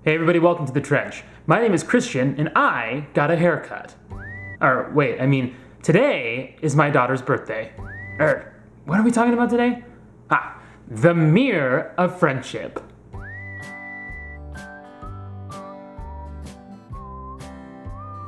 Hey everybody, welcome to The Trench. My name is Christian, and I got a haircut. Today is my daughter's birthday. What are we talking about today? The mirror of friendship.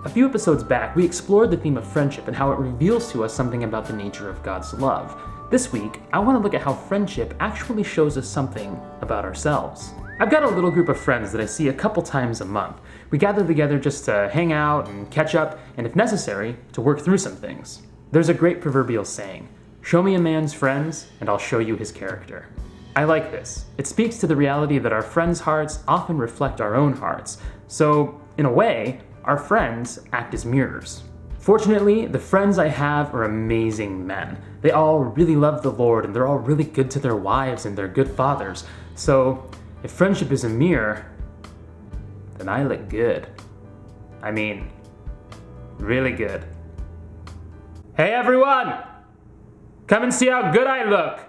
A few episodes back, we explored the theme of friendship and how it reveals to us something about the nature of God's love. This week, I want to look at how friendship actually shows us something about ourselves. I've got a little group of friends that I see a couple times a month. We gather together just to hang out and catch up, and if necessary, to work through some things. There's a great proverbial saying, "Show me a man's friends, and I'll show you his character." I like this. It speaks to the reality that our friends' hearts often reflect our own hearts. So, in a way, our friends act as mirrors. Fortunately, the friends I have are amazing men. They all really love the Lord, and they're all really good to their wives, and they're good fathers. So, if friendship is a mirror, then I look good. I mean, really good. Hey everyone! Come and see how good I look!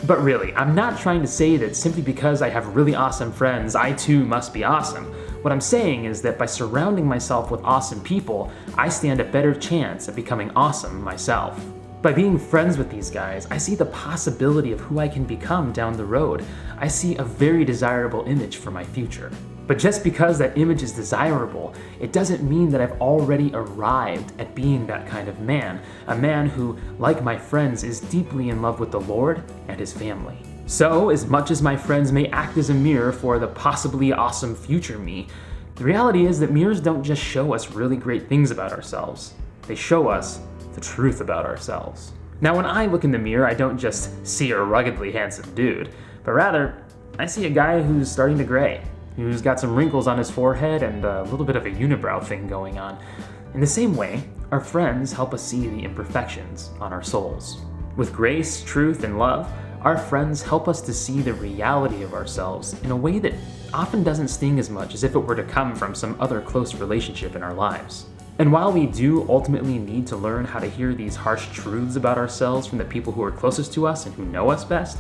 But really, I'm not trying to say that simply because I have really awesome friends, I too must be awesome. What I'm saying is that by surrounding myself with awesome people, I stand a better chance at becoming awesome myself. By being friends with these guys, I see the possibility of who I can become down the road. I see a very desirable image for my future. But just because that image is desirable, it doesn't mean that I've already arrived at being that kind of man. A man who, like my friends, is deeply in love with the Lord and his family. So, as much as my friends may act as a mirror for the possibly awesome future me, the reality is that mirrors don't just show us really great things about ourselves. They show us the truth about ourselves. Now, when I look in the mirror, I don't just see a ruggedly handsome dude, but rather, I see a guy who's starting to gray, who's got some wrinkles on his forehead and a little bit of a unibrow thing going on. In the same way, our friends help us see the imperfections on our souls. With grace, truth, and love, our friends help us to see the reality of ourselves in a way that often doesn't sting as much as if it were to come from some other close relationship in our lives. And while we do ultimately need to learn how to hear these harsh truths about ourselves from the people who are closest to us and who know us best,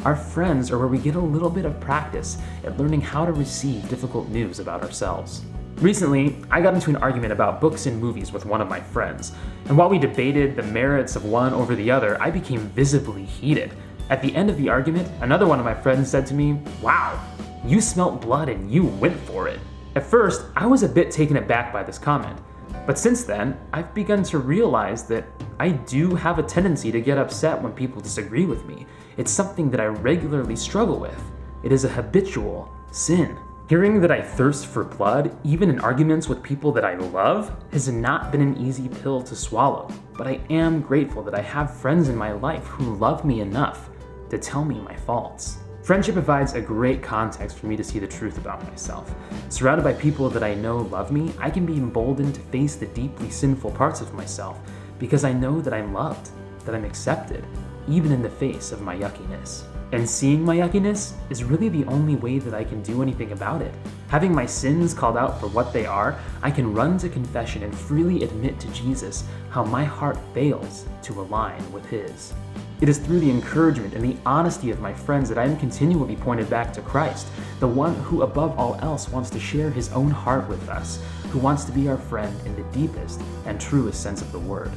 our friends are where we get a little bit of practice at learning how to receive difficult news about ourselves. Recently, I got into an argument about books and movies with one of my friends, and while we debated the merits of one over the other, I became visibly heated. At the end of the argument, another one of my friends said to me, "Wow, you smelt blood and you went for it." At first, I was a bit taken aback by this comment. But since then, I've begun to realize that I do have a tendency to get upset when people disagree with me. It's something that I regularly struggle with. It is a habitual sin. Hearing that I thirst for blood, even in arguments with people that I love, has not been an easy pill to swallow. But I am grateful that I have friends in my life who love me enough to tell me my faults. Friendship provides a great context for me to see the truth about myself. Surrounded by people that I know love me, I can be emboldened to face the deeply sinful parts of myself because I know that I'm loved, that I'm accepted, even in the face of my yuckiness. And seeing my yuckiness is really the only way that I can do anything about it. Having my sins called out for what they are, I can run to confession and freely admit to Jesus how my heart fails to align with his. It is through the encouragement and the honesty of my friends that I am continually pointed back to Christ, the one who above all else wants to share his own heart with us, who wants to be our friend in the deepest and truest sense of the word.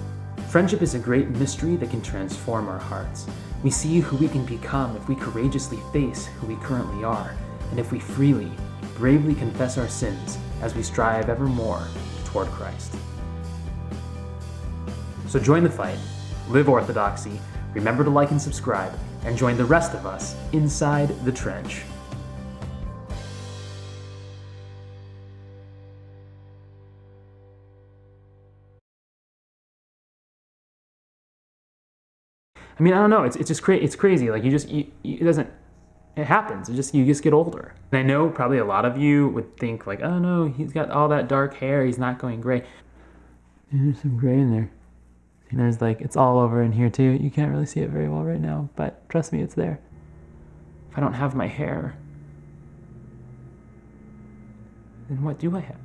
Friendship is a great mystery that can transform our hearts. We see who we can become if we courageously face who we currently are, and if we freely, bravely confess our sins as we strive ever more toward Christ. So join the fight, live orthodoxy, remember to like and subscribe, and join the rest of us inside the trench. I don't know. It's just it's crazy. Like it happens. You just get older. And I know probably a lot of you would think like, oh no, he's got all that dark hair. He's not going gray. There's some gray in there. And there's it's all over in here too. You can't really see it very well right now, but trust me, it's there. If I don't have my hair, then what do I have?